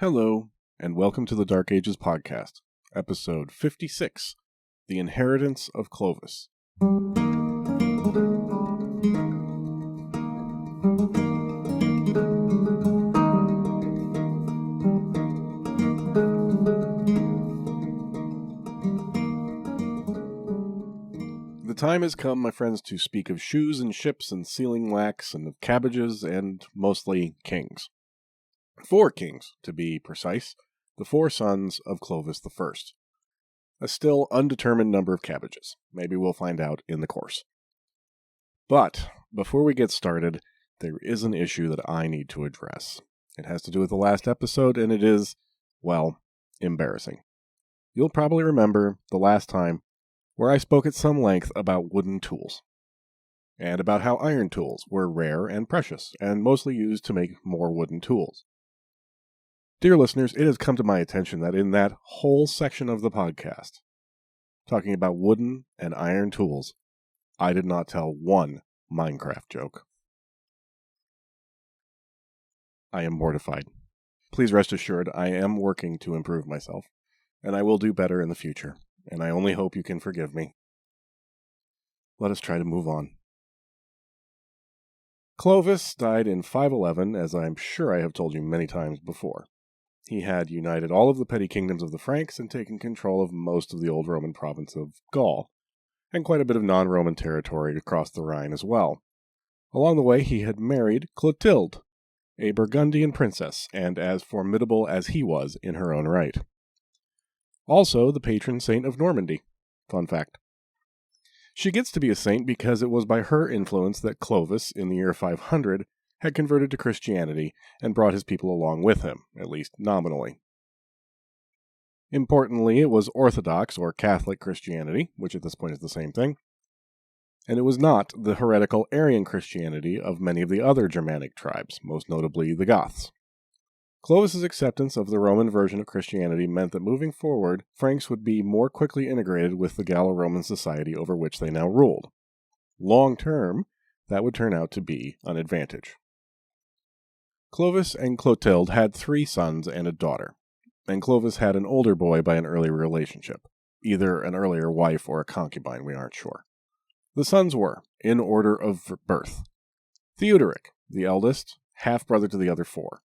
Hello, and welcome to the Dark Ages podcast, episode 56, The Inheritance of Clovis. The time has come, my friends, to speak of shoes and ships and sealing wax and of cabbages and, mostly, kings. 4 kings, to be precise, the 4 sons of Clovis I. A still undetermined number of cabbages. Maybe we'll find out in the course. But, before we get started, there is an issue that I need to address. It has to do with the last episode, and it is, well, embarrassing. You'll probably remember the last time where I spoke at some length about wooden tools, and about how iron tools were rare and precious, and mostly used to make more wooden tools. Dear listeners, it has come to my attention that in that whole section of the podcast, talking about wooden and iron tools, I did not tell one Minecraft joke. I am mortified. Please rest assured, I am working to improve myself, and I will do better in the future, and I only hope you can forgive me. Let us try to move on. Clovis died in 511, as I am sure I have told you many times before. He had united all of the petty kingdoms of the Franks and taken control of most of the old Roman province of Gaul, and quite a bit of non-Roman territory across the Rhine as well. Along the way, he had married Clotilde, a Burgundian princess, and as formidable as he was in her own right. Also, the patron saint of Normandy. Fun fact. She gets to be a saint because it was by her influence that Clovis, in the year 500, had converted to Christianity and brought his people along with him, at least nominally. Importantly, it was Orthodox or Catholic Christianity, which at this point is the same thing, and it was not the heretical Arian Christianity of many of the other Germanic tribes, most notably the Goths. Clovis's acceptance of the Roman version of Christianity meant that moving forward, Franks would be more quickly integrated with the Gallo-Roman society over which they now ruled. Long term, that would turn out to be an advantage. Clovis and Clotilde had 3 sons and a daughter, and Clovis had an older boy by an earlier relationship, either an earlier wife or a concubine, we aren't sure. The sons were, in order of birth, Theuderic, the eldest, half-brother to the other 4.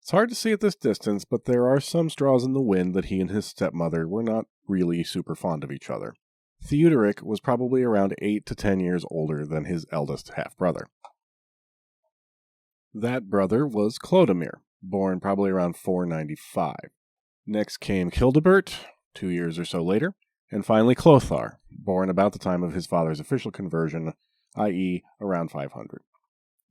It's hard to see at this distance, but there are some straws in the wind that he and his stepmother were not really super fond of each other. Theuderic was probably around 8 to 10 years older than his eldest half-brother. That brother was Clodomir, born probably around 495. Next came Childebert, 2 years or so later, and finally Clothar, born about the time of his father's official conversion, i.e. around 500.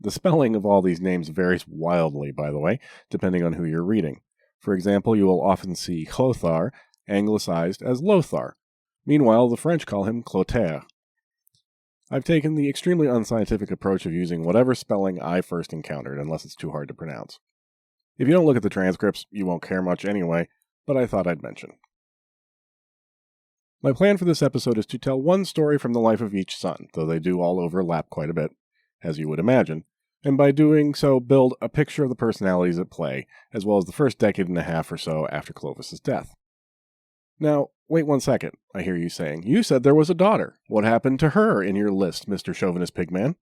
The spelling of all these names varies wildly, by the way, depending on who you're reading. For example, you will often see Clothar anglicized as Lothar. Meanwhile, the French call him Clotaire. I've taken the extremely unscientific approach of using whatever spelling I first encountered, unless it's too hard to pronounce. If you don't look at the transcripts, you won't care much anyway, but I thought I'd mention. My plan for this episode is to tell one story from the life of each son, though they do all overlap quite a bit, as you would imagine, and by doing so build a picture of the personalities at play, as well as the first decade and a half or so after Clovis's death. Now, wait 1 second, I hear you saying. You said there was a daughter. What happened to her in your list, Mr. Chauvinist Pigman?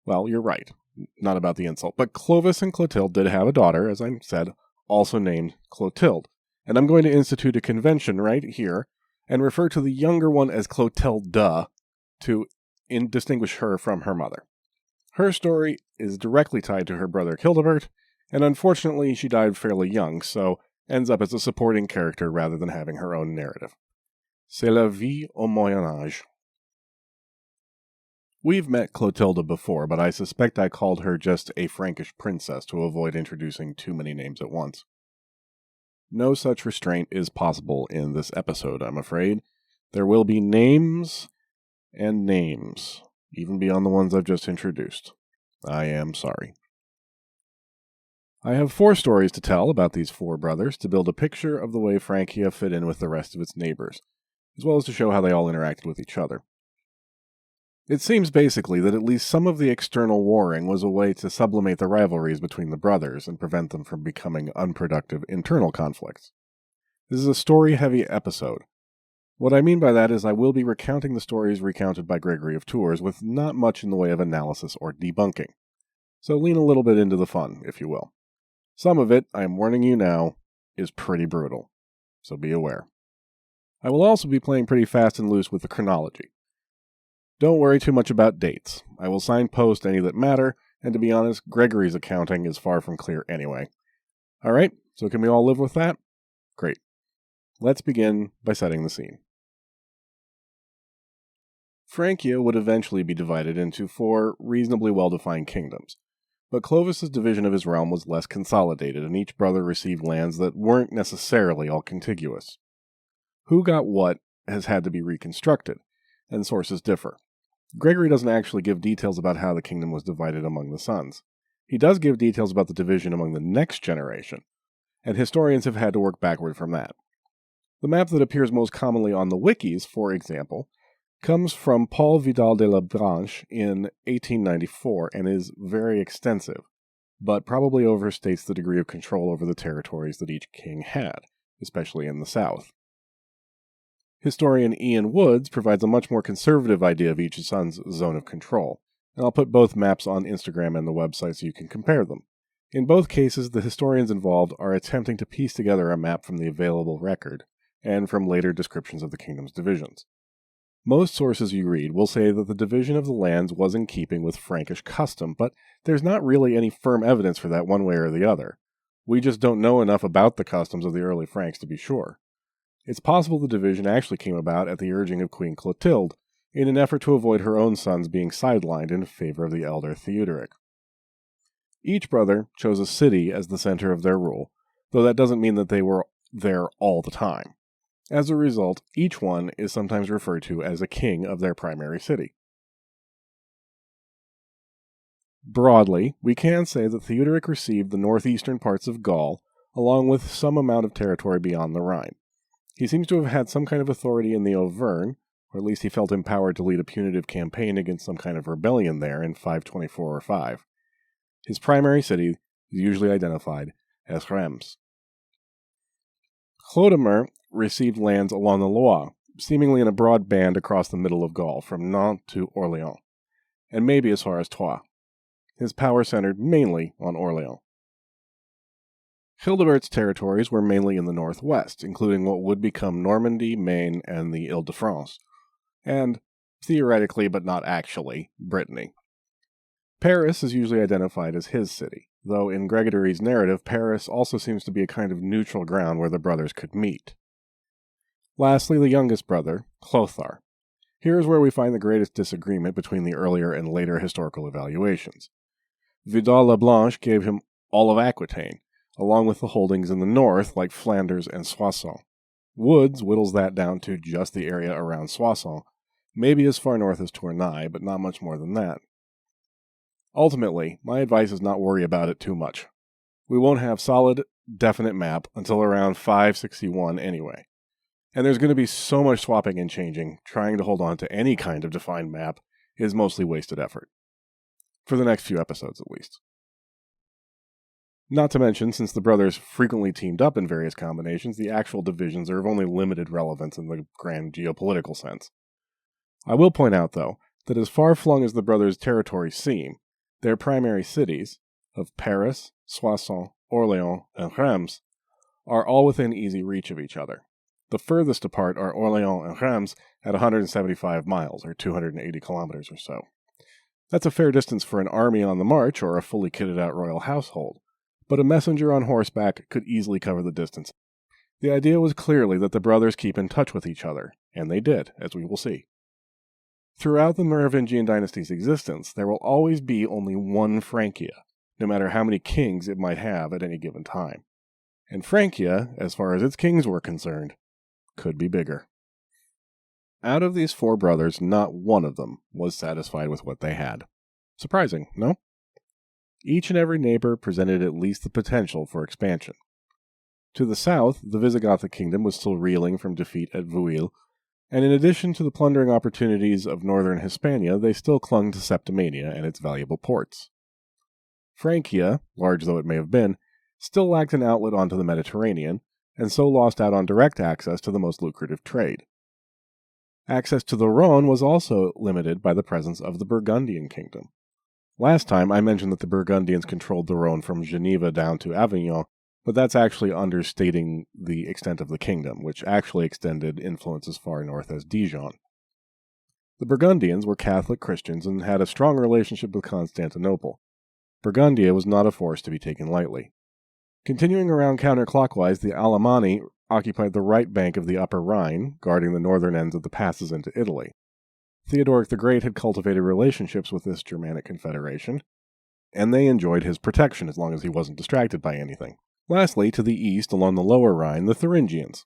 Well, you're right. Not about the insult. But Clovis and Clotilde did have a daughter, as I said, also named Clotilde. And I'm going to institute a convention right here and refer to the younger one as Clotilde to distinguish her from her mother. Her story is directly tied to her brother Childebert, and unfortunately she died fairly young, so ends up as a supporting character rather than having her own narrative. C'est la vie au Moyen Âge. We've met Clotilde before, but I suspect I called her just a Frankish princess to avoid introducing too many names at once. No such restraint is possible in this episode, I'm afraid. There will be names and names, even beyond the ones I've just introduced. I am sorry. I have 4 stories to tell about these 4 brothers to build a picture of the way Francia fit in with the rest of its neighbors, as well as to show how they all interacted with each other. It seems basically that at least some of the external warring was a way to sublimate the rivalries between the brothers and prevent them from becoming unproductive internal conflicts. This is a story-heavy episode. What I mean by that is I will be recounting the stories recounted by Gregory of Tours with not much in the way of analysis or debunking. So lean a little bit into the fun, if you will. Some of it, I am warning you now, is pretty brutal. So be aware. I will also be playing pretty fast and loose with the chronology. Don't worry too much about dates. I will signpost any that matter, and to be honest, Gregory's accounting is far from clear anyway. Alright, so can we all live with that? Great. Let's begin by setting the scene. Francia would eventually be divided into 4 reasonably well-defined kingdoms, but Clovis's division of his realm was less consolidated, and each brother received lands that weren't necessarily all contiguous. Who got what has had to be reconstructed, and sources differ. Gregory doesn't actually give details about how the kingdom was divided among the sons. He does give details about the division among the next generation, and historians have had to work backward from that. The map that appears most commonly on the wikis, for example, comes from Paul Vidal de la Branche in 1894 and is very extensive, but probably overstates the degree of control over the territories that each king had, especially in the south. Historian Ian Woods provides a much more conservative idea of each son's zone of control, and I'll put both maps on Instagram and the website so you can compare them. In both cases, the historians involved are attempting to piece together a map from the available record, and from later descriptions of the kingdom's divisions. Most sources you read will say that the division of the lands was in keeping with Frankish custom, but there's not really any firm evidence for that one way or the other. We just don't know enough about the customs of the early Franks to be sure. It's possible the division actually came about at the urging of Queen Clotilde, in an effort to avoid her own sons being sidelined in favor of the elder Theuderic. Each brother chose a city as the center of their rule, though that doesn't mean that they were there all the time. As a result, each one is sometimes referred to as a king of their primary city. Broadly, we can say that Theuderic received the northeastern parts of Gaul, along with some amount of territory beyond the Rhine. He seems to have had some kind of authority in the Auvergne, or at least he felt empowered to lead a punitive campaign against some kind of rebellion there in 524 or 5. His primary city is usually identified as Reims. Clodomir received lands along the Loire, seemingly in a broad band across the middle of Gaul, from Nantes to Orléans, and maybe as far as Troyes. His power centered mainly on Orléans. Hildebert's territories were mainly in the northwest, including what would become Normandy, Maine, and the Ile-de-France, and, theoretically but not actually, Brittany. Paris is usually identified as his city, though in Gregory's narrative, Paris also seems to be a kind of neutral ground where the brothers could meet. Lastly, the youngest brother, Clothar. Here is where we find the greatest disagreement between the earlier and later historical evaluations. Vidal-la-Blanche gave him all of Aquitaine, along with the holdings in the north like Flanders and Soissons. Woods whittles that down to just the area around Soissons, maybe as far north as Tournai, but not much more than that. Ultimately, my advice is not worry about it too much. We won't have solid, definite map until around 561 anyway. And there's going to be so much swapping and changing, trying to hold on to any kind of defined map is mostly wasted effort. For the next few episodes, at least. Not to mention, since the brothers frequently teamed up in various combinations, the actual divisions are of only limited relevance in the grand geopolitical sense. I will point out, though, that as far-flung as the brothers' territories seem, their primary cities, of Paris, Soissons, Orléans, and Reims, are all within easy reach of each other. The furthest apart are Orléans and Reims at 175 miles, or 280 kilometers or so. That's a fair distance for an army on the march or a fully kitted-out royal household, but a messenger on horseback could easily cover the distance. The idea was clearly that the brothers keep in touch with each other, and they did, as we will see. Throughout the Merovingian dynasty's existence, there will always be only one Francia, no matter how many kings it might have at any given time. And Francia, as far as its kings were concerned, could be bigger. Out of these 4 brothers, not one of them was satisfied with what they had. Surprising, no? Each and every neighbor presented at least the potential for expansion. To the south, the Visigothic kingdom was still reeling from defeat at Vuil, And in addition to the plundering opportunities of northern Hispania, they still clung to Septimania and its valuable ports. Francia, large though it may have been, still lacked an outlet onto the Mediterranean, and so lost out on direct access to the most lucrative trade. Access to the Rhone was also limited by the presence of the Burgundian kingdom. Last time I mentioned that the Burgundians controlled the Rhone from Geneva down to Avignon, but that's actually understating the extent of the kingdom, which actually extended influence as far north as Dijon. The Burgundians were Catholic Christians and had a strong relationship with Constantinople. Burgundia was not a force to be taken lightly. Continuing around counterclockwise, the Alemanni occupied the right bank of the Upper Rhine, guarding the northern ends of the passes into Italy. Theodoric the Great had cultivated relationships with this Germanic confederation, and they enjoyed his protection as long as he wasn't distracted by anything. Lastly, to the east, along the Lower Rhine, the Thuringians.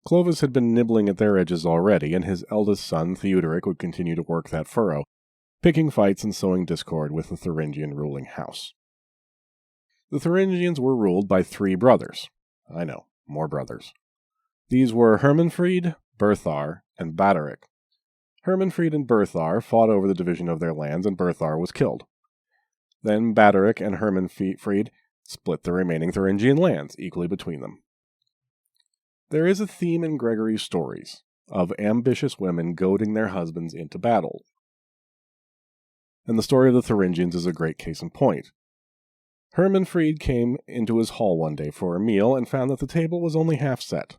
Clovis had been nibbling at their edges already, and his eldest son, Theodoric, would continue to work that furrow, picking fights and sowing discord with the Thuringian ruling house. The Thuringians were ruled by 3 brothers. I know, more brothers. These were Hermanfried, Berthar, and Baderic. Hermanfried and Berthar fought over the division of their lands, and Berthar was killed. Then Baderic and Hermanfried split the remaining Thuringian lands equally between them. There is a theme in Gregory's stories of ambitious women goading their husbands into battle, and the story of the Thuringians is a great case in point. Hermanfried came into his hall one day for a meal and found that the table was only half set.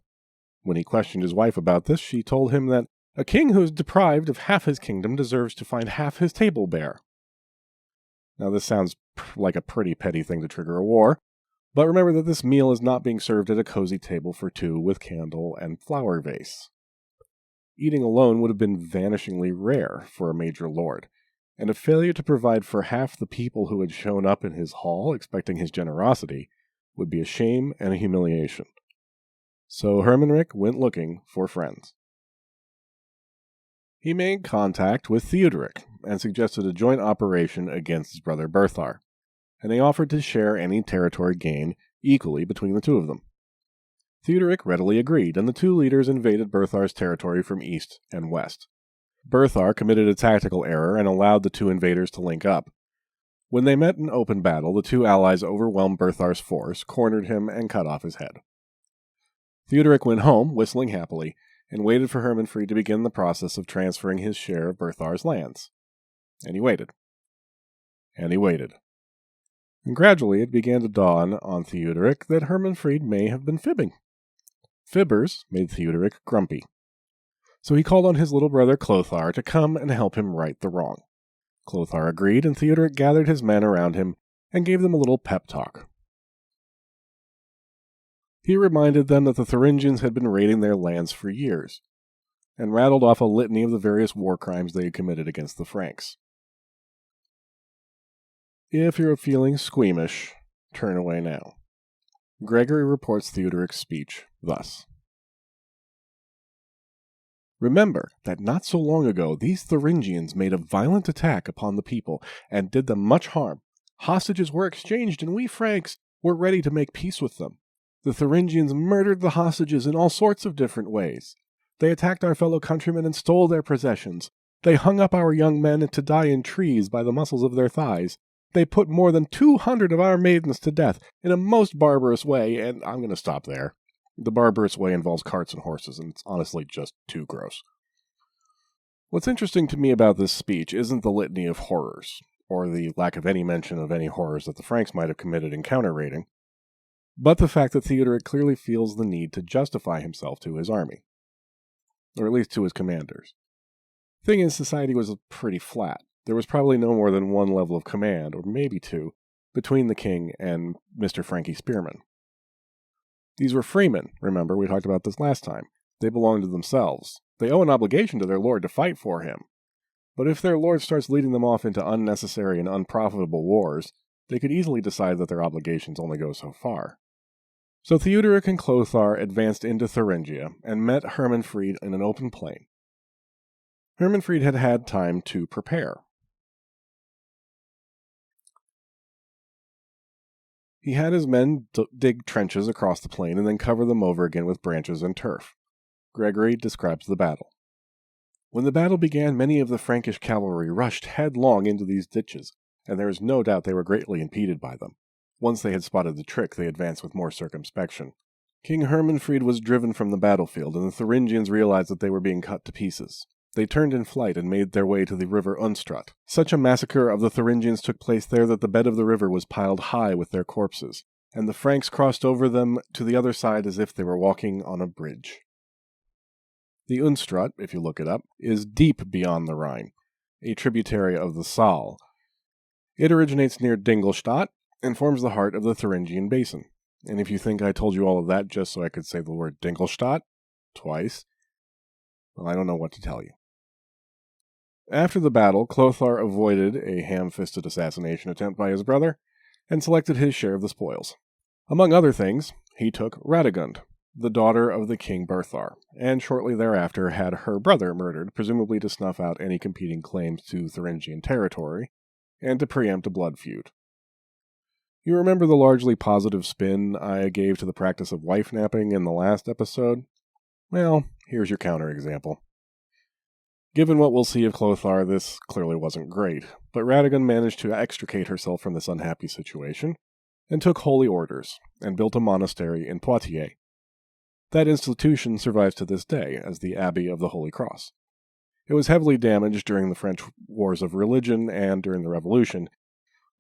When he questioned his wife about this, she told him that a king who is deprived of half his kingdom deserves to find half his table bare. Now this sounds like a pretty petty thing to trigger a war, but remember that this meal is not being served at a cozy table for 2 with candle and flower vase. Eating alone would have been vanishingly rare for a major lord, and a failure to provide for half the people who had shown up in his hall expecting his generosity would be a shame and a humiliation. So Hermanric went looking for friends. He made contact with Theodoric and suggested a joint operation against his brother Berthar, and they offered to share any territory gained equally between the two of them. Theodoric readily agreed, and the 2 leaders invaded Berthar's territory from east and west. Berthar committed a tactical error and allowed the 2 invaders to link up. When they met in open battle, the 2 allies overwhelmed Berthar's force, cornered him, and cut off his head. Theodoric went home, whistling happily, and waited for Hermanfried to begin the process of transferring his share of Berthar's lands. And he waited. And he waited. And gradually it began to dawn on Theodoric that Hermanfried may have been fibbing. Fibbers made Theodoric grumpy. So he called on his little brother Clothar to come and help him right the wrong. Clothar agreed, and Theodoric gathered his men around him and gave them a little pep talk. He reminded them that the Thuringians had been raiding their lands for years, and rattled off a litany of the various war crimes they had committed against the Franks. If you're feeling squeamish, turn away now. Gregory reports Theodoric's speech thus. Remember that not so long ago these Thuringians made a violent attack upon the people and did them much harm. Hostages were exchanged, and we Franks were ready to make peace with them. The Thuringians murdered the hostages in all sorts of different ways. They attacked our fellow countrymen and stole their possessions. They hung up our young men to die in trees by the muscles of their thighs. They put more than 200 of our maidens to death in a most barbarous way, and I'm going to stop there. The barbarous way involves carts and horses, and it's honestly just too gross. What's interesting to me about this speech isn't the litany of horrors, or the lack of any mention of any horrors that the Franks might have committed in counter-raiding, but the fact that Theodoric clearly feels the need to justify himself to his army, or at least to his commanders. Thing is, society was pretty flat. There was probably no more than one level of command, or maybe 2, between the king and Mr. Frankie Spearman. These were freemen, remember, we talked about this last time. They belong to themselves. They owe an obligation to their lord to fight for him. But if their lord starts leading them off into unnecessary and unprofitable wars, they could easily decide that their obligations only go so far. So Theodoric and Clothar advanced into Thuringia and met Hermanfried in an open plain. Hermanfried had had time to prepare. He had his men dig trenches across the plain and then cover them over again with branches and turf. Gregory describes the battle. When the battle began, many of the Frankish cavalry rushed headlong into these ditches, and there is no doubt they were greatly impeded by them. Once they had spotted the trick, they advanced with more circumspection. King Hermanfried was driven from the battlefield, and the Thuringians realized that they were being cut to pieces. They turned in flight and made their way to the river Unstrut. Such a massacre of the Thuringians took place there that the bed of the river was piled high with their corpses, and the Franks crossed over them to the other side as if they were walking on a bridge. The Unstrut, if you look it up, is deep beyond the Rhine, a tributary of the Saal. It originates near Dingolstadt and forms the heart of the Thuringian Basin. And if you think I told you all of that just so I could say the word Dingolstadt twice, well, I don't know what to tell you. After the battle, Clothar avoided a ham-fisted assassination attempt by his brother and selected his share of the spoils. Among other things, he took Radegund, the daughter of the King Berthar, and shortly thereafter had her brother murdered, presumably to snuff out any competing claims to Thuringian territory, and to preempt a blood feud. You remember the largely positive spin I gave to the practice of wife-napping in the last episode? Well, here's your counterexample. Given what we'll see of Clothar, this clearly wasn't great, but Radegund managed to extricate herself from this unhappy situation, and took holy orders, and built a monastery in Poitiers. That institution survives to this day as the Abbey of the Holy Cross. It was heavily damaged during the French Wars of Religion and during the Revolution,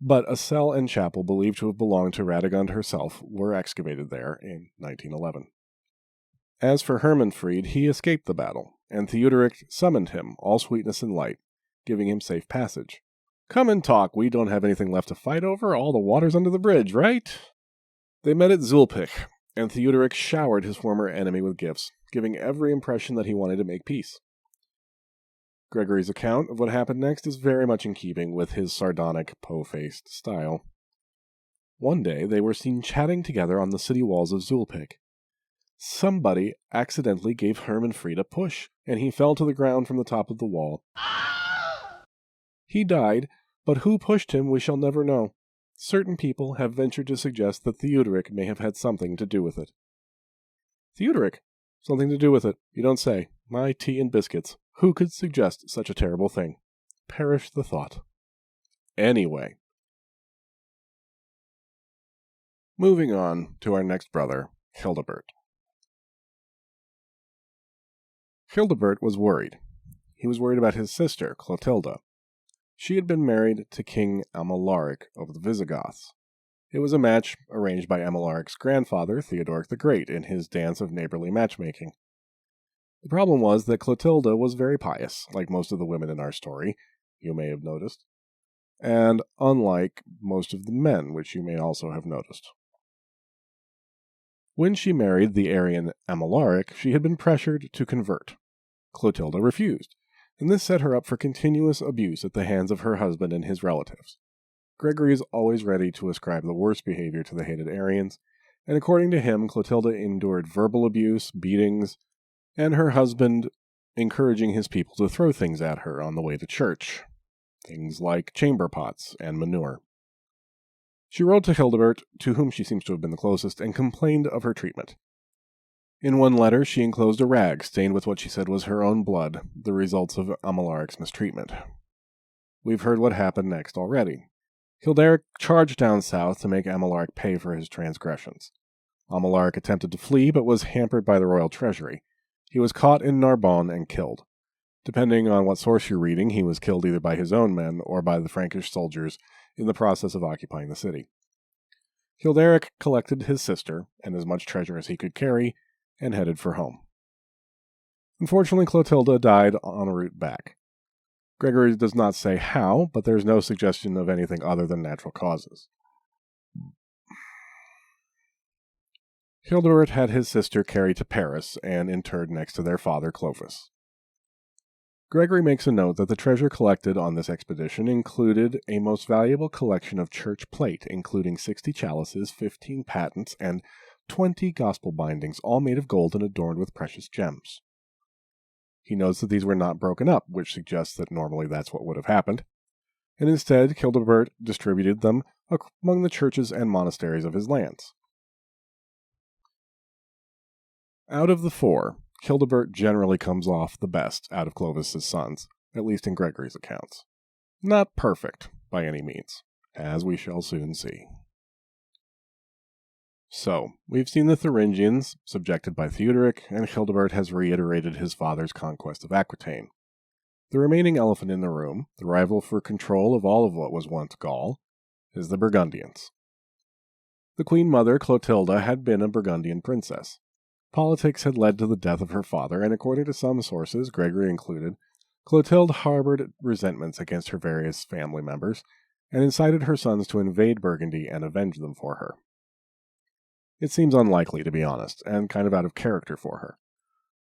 but a cell and chapel believed to have belonged to Radegund herself were excavated there in 1911. As for Hermanfried, he escaped the battle, and Theuderic summoned him, all sweetness and light, giving him safe passage. "Come and talk, we don't have anything left to fight over, all the water's under the bridge, right?" They met at Zulpich, and Theuderic showered his former enemy with gifts, giving every impression that he wanted to make peace. Gregory's account of what happened next is very much in keeping with his sardonic, po-faced style. One day they were seen chatting together on the city walls of Zulpich. Somebody accidentally gave Hermanfried a push, and he fell to the ground from the top of the wall. He died, but who pushed him we shall never know. Certain people have ventured to suggest that Theuderic may have had something to do with it. Theuderic? Something to do with it? You don't say. My tea and biscuits. Who could suggest such a terrible thing? Perish the thought. Anyway. Moving on to our next brother, Childebert. Childebert was worried. He was worried about his sister, Clotilda. She had been married to King Amalaric of the Visigoths. It was a match arranged by Amalaric's grandfather, Theodoric the Great, in his dance of neighborly matchmaking. The problem was that Clotilda was very pious, like most of the women in our story, you may have noticed, and unlike most of the men, which you may also have noticed. When she married the Arian Amalaric, she had been pressured to convert. Clotilda refused, and this set her up for continuous abuse at the hands of her husband and his relatives. Gregory is always ready to ascribe the worst behavior to the hated Arians, and according to him, Clotilda endured verbal abuse, beatings, and her husband encouraging his people to throw things at her on the way to church, things like chamber pots and manure. She wrote to Childebert, to whom she seems to have been the closest, and complained of her treatment. In one letter, she enclosed a rag stained with what she said was her own blood, the results of Amalaric's mistreatment. We've heard what happened next already. Childeric charged down south to make Amalaric pay for his transgressions. Amalaric attempted to flee, but was hampered by the royal treasury. He was caught in Narbonne and killed. Depending on what source you're reading, he was killed either by his own men or by the Frankish soldiers in the process of occupying the city. Childeric collected his sister and as much treasure as he could carry and headed for home. Unfortunately, Clotilda died en route back. Gregory does not say how, but there's no suggestion of anything other than natural causes. Childebert had his sister carried to Paris and interred next to their father Clovis. Gregory makes a note that the treasure collected on this expedition included a most valuable collection of church plate, including 60 chalices, 15 patens, and 20 gospel bindings, all made of gold and adorned with precious gems. He notes that these were not broken up, which suggests that normally that's what would have happened, and instead Childebert distributed them among the churches and monasteries of his lands. Out of the four, Childebert generally comes off the best out of Clovis's sons, at least in Gregory's accounts. Not perfect, by any means, as we shall soon see. So, we've seen the Thuringians subjected by Theuderic, and Childebert has reiterated his father's conquest of Aquitaine. The remaining elephant in the room, the rival for control of all of what was once Gaul, is the Burgundians. The Queen Mother, Clotilda, had been a Burgundian princess. Politics had led to the death of her father, and according to some sources, Gregory included, Clotilde harbored resentments against her various family members, and incited her sons to invade Burgundy and avenge them for her. It seems unlikely, to be honest, and kind of out of character for her.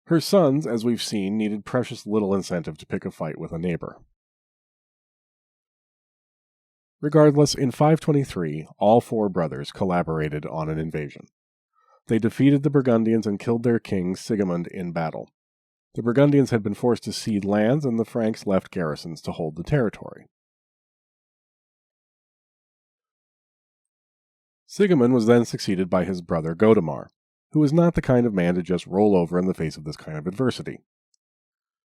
Her sons, as we've seen, needed precious little incentive to pick a fight with a neighbor. Regardless, in 523, all four brothers collaborated on an invasion. They defeated the Burgundians and killed their king, Sigismund, in battle. The Burgundians had been forced to cede lands, and the Franks left garrisons to hold the territory. Sigismund was then succeeded by his brother Godemar, who was not the kind of man to just roll over in the face of this kind of adversity.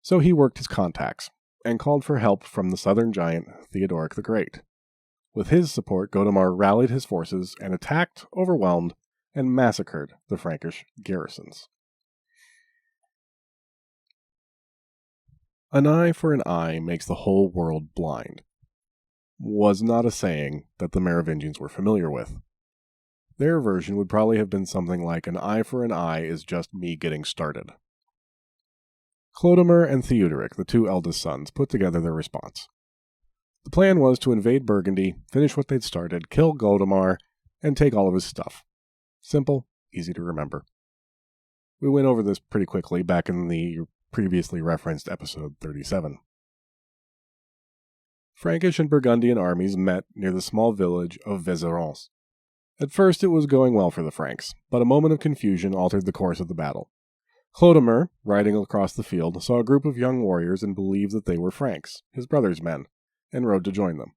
So he worked his contacts, and called for help from the southern giant Theodoric the Great. With his support, Godemar rallied his forces and attacked, overwhelmed, and massacred the Frankish garrisons. An eye for an eye makes the whole world blind was not a saying that the Merovingians were familiar with. Their version would probably have been something like, an eye for an eye is just me getting started. Clodomir and Theuderic, the two eldest sons, put together their response. The plan was to invade Burgundy, finish what they'd started, kill Godemar, and take all of his stuff. Simple, easy to remember. We went over this pretty quickly back in the previously referenced episode 37. Frankish and Burgundian armies met near the small village of Vézérance. At first it was going well for the Franks, but a moment of confusion altered the course of the battle. Clodomir, riding across the field, saw a group of young warriors and believed that they were Franks, his brother's men, and rode to join them.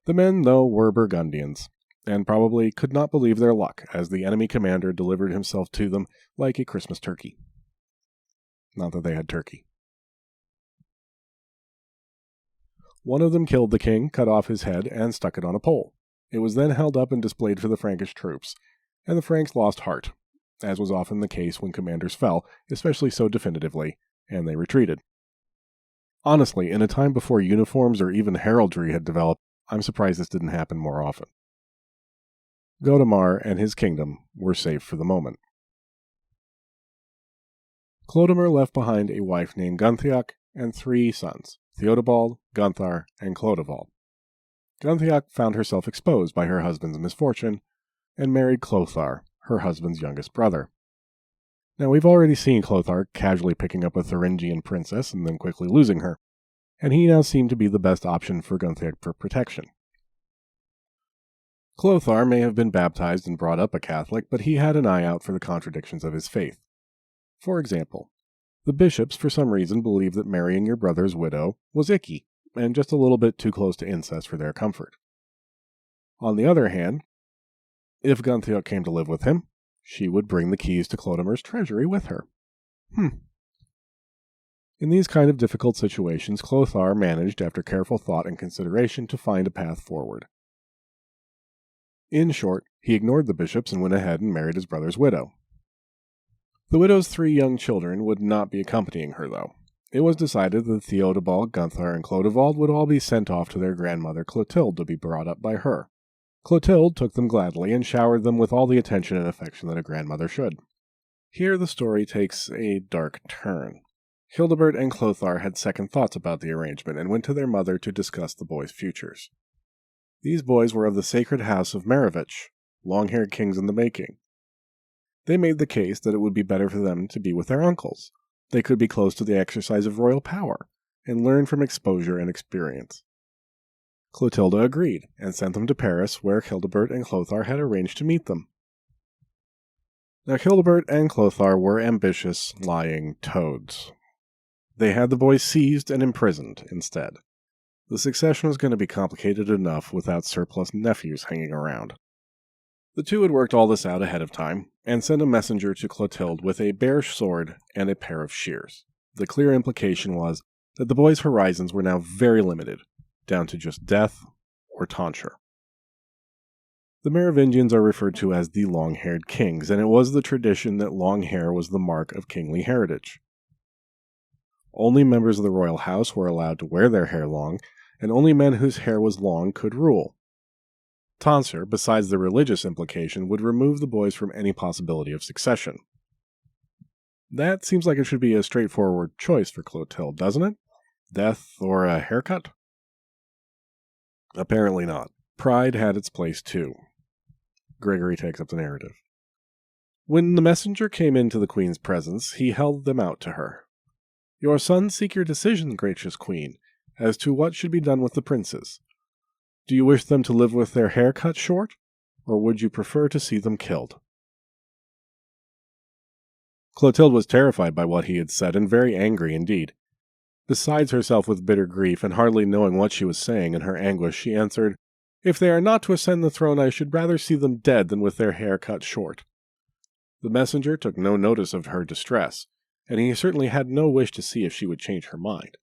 The men, though, were Burgundians, and probably could not believe their luck, as the enemy commander delivered himself to them like a Christmas turkey. Not that they had turkey. One of them killed the king, cut off his head, and stuck it on a pole. It was then held up and displayed for the Frankish troops, and the Franks lost heart, as was often the case when commanders fell, especially so definitively, and they retreated. Honestly, in a time before uniforms or even heraldry had developed, I'm surprised this didn't happen more often. Godemar and his kingdom were safe for the moment. Clodomir left behind a wife named Gunthiac and 3 sons, Theodebald, Gunthar, and Clodovald. Gunthiac found herself exposed by her husband's misfortune, and married Clothar, her husband's youngest brother. Now, we've already seen Clothar casually picking up a Thuringian princess and then quickly losing her, and he now seemed to be the best option for Gunthiac for protection. Clothar may have been baptized and brought up a Catholic, but he had an eye out for the contradictions of his faith. For example, the bishops for some reason believed that marrying your brother's widow was icky, and just a little bit too close to incest for their comfort. On the other hand, if Gunthiac came to live with him, she would bring the keys to Clodomir's treasury with her. In these kind of difficult situations, Clothar managed, after careful thought and consideration, to find a path forward. In short, he ignored the bishops and went ahead and married his brother's widow. The widow's 3 young children would not be accompanying her, though. It was decided that Theodebald, Gunthar, and Clodovald would all be sent off to their grandmother Clotilde to be brought up by her. Clotilde took them gladly and showered them with all the attention and affection that a grandmother should. Here the story takes a dark turn. Childebert and Clothar had second thoughts about the arrangement and went to their mother to discuss the boys' futures. These boys were of the sacred house of Merovich, long-haired kings in the making. They made the case that it would be better for them to be with their uncles. They could be close to the exercise of royal power, and learn from exposure and experience. Clotilde agreed, and sent them to Paris, where Childebert and Clothar had arranged to meet them. Now Childebert and Clothar were ambitious, lying toads. They had the boys seized and imprisoned instead. The succession was going to be complicated enough without surplus nephews hanging around. The two had worked all this out ahead of time, and sent a messenger to Clotilde with a bare sword and a pair of shears. The clear implication was that the boy's horizons were now very limited, down to just death or tonsure. The Merovingians are referred to as the long-haired kings, and it was the tradition that long hair was the mark of kingly heritage. Only members of the royal house were allowed to wear their hair long, and only men whose hair was long could rule. Tonsure, besides the religious implication, would remove the boys from any possibility of succession. That seems like it should be a straightforward choice for Clotilde, doesn't it? Death or a haircut? Apparently not. Pride had its place too. Gregory takes up the narrative. When the messenger came into the queen's presence, he held them out to her. Your sons seek your decision, gracious queen, as to what should be done with the princes. Do you wish them to live with their hair cut short, or would you prefer to see them killed? Clotilde was terrified by what he had said, and very angry indeed. Besides herself with bitter grief, and hardly knowing what she was saying in her anguish, she answered, If they are not to ascend the throne, I should rather see them dead than with their hair cut short. The messenger took no notice of her distress, and he certainly had no wish to see if she would change her mind.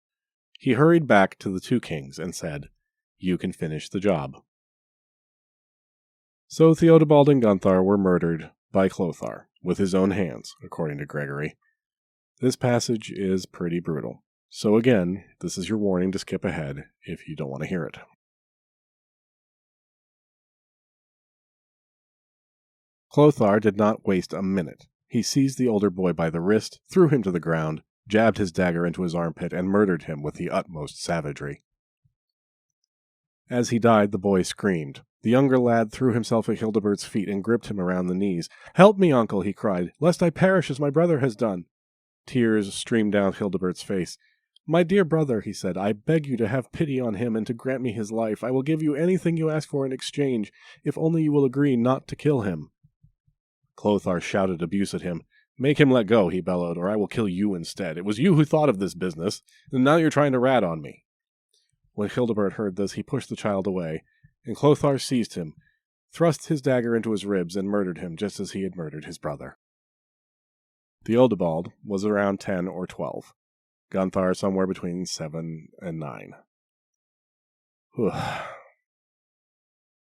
He hurried back to the two kings and said, You can finish the job. So Theodebald and Gunthar were murdered by Clothar, with his own hands, according to Gregory. This passage is pretty brutal. So again, this is your warning to skip ahead if you don't want to hear it. Clothar did not waste a minute. He seized the older boy by the wrist, threw him to the ground, jabbed his dagger into his armpit, and murdered him with the utmost savagery. As he died, the boy screamed. The younger lad threw himself at Hildebert's feet and gripped him around the knees. Help me, uncle, he cried, lest I perish as my brother has done. Tears streamed down Hildebert's face. My dear brother, he said, I beg you to have pity on him and to grant me his life. I will give you anything you ask for in exchange, if only you will agree not to kill him. Clothar shouted abuse at him. Make him let go, he bellowed, or I will kill you instead. It was you who thought of this business, and now you're trying to rat on me. When Hildebert heard this, he pushed the child away, and Clothar seized him, thrust his dagger into his ribs, and murdered him just as he had murdered his brother. Theodebald was around 10 or 12. Gunthar somewhere between 7 and 9.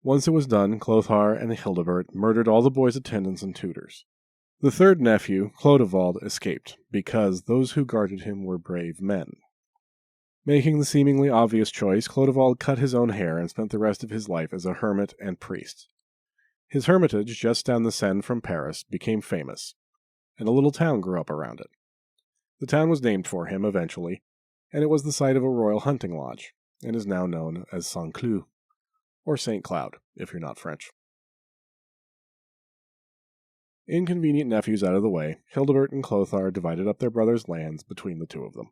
Once it was done, Clothar and Hildebert murdered all the boy's attendants and tutors. The third nephew, Clodevald, escaped, because those who guarded him were brave men. Making the seemingly obvious choice, Clodevald cut his own hair and spent the rest of his life as a hermit and priest. His hermitage, just down the Seine from Paris, became famous, and a little town grew up around it. The town was named for him eventually, and it was the site of a royal hunting lodge, and is now known as Saint-Cloud, or St. Cloud, if you're not French. Inconvenient nephews out of the way, Hildebert and Clothar divided up their brother's lands between the two of them.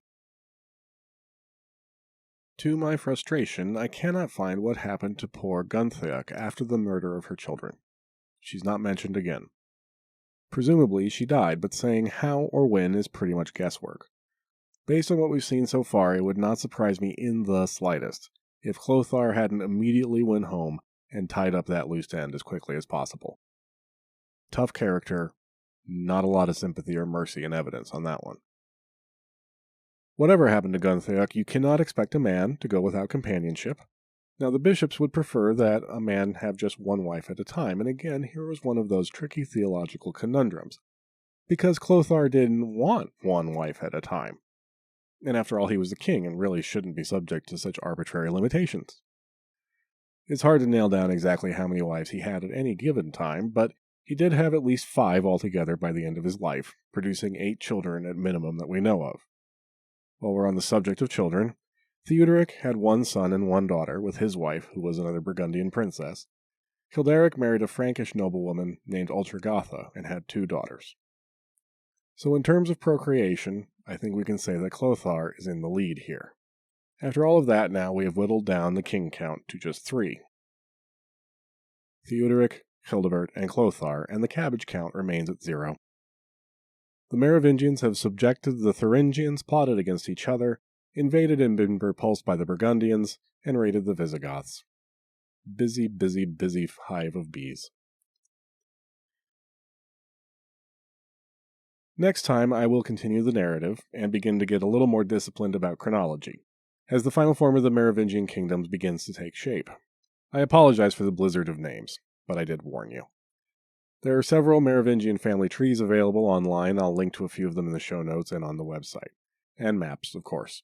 To my frustration, I cannot find what happened to poor Gunthiak after the murder of her children. She's not mentioned again. Presumably she died, but saying how or when is pretty much guesswork. Based on what we've seen so far, it would not surprise me in the slightest if Clothar hadn't immediately went home and tied up that loose end as quickly as possible. Tough character, not a lot of sympathy or mercy in evidence on that one. Whatever happened to Gunthiak, you cannot expect a man to go without companionship. Now, the bishops would prefer that a man have just one wife at a time, and again, here was one of those tricky theological conundrums, because Clothar didn't want one wife at a time. And after all, he was the king and really shouldn't be subject to such arbitrary limitations. It's hard to nail down exactly how many wives he had at any given time, but he did have at least 5 altogether by the end of his life, producing 8 children at minimum that we know of. While we're on the subject of children, Theodoric had 1 son and 1 daughter with his wife, who was another Burgundian princess. Hilderic married a Frankish noblewoman named Ultragatha and had 2 daughters. So in terms of procreation, I think we can say that Clothar is in the lead here. After all of that, now we have whittled down the king count to just 3. Theodoric, Hildebert, and Clothar, and the cabbage count remains at 0. The Merovingians have subjected the Thuringians, plotted against each other, invaded and been repulsed by the Burgundians, and raided the Visigoths. Busy, busy, busy hive of bees. Next time, I will continue the narrative and begin to get a little more disciplined about chronology, as the final form of the Merovingian kingdoms begins to take shape. I apologize for the blizzard of names, but I did warn you. There are several Merovingian family trees available online. I'll link to a few of them in the show notes and on the website. And maps, of course.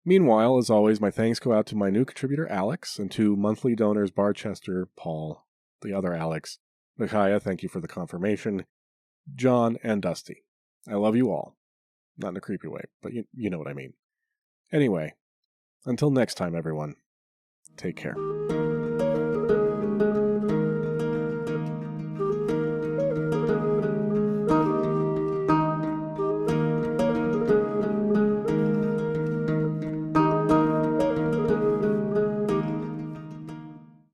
Meanwhile, as always, my thanks go out to my new contributor Alex and to monthly donors Barchester, Paul, the other Alex, Micaiah, thank you for the confirmation, John, and Dusty. I love you all. Not in a creepy way, but you know what I mean. Anyway, until next time, everyone, take care.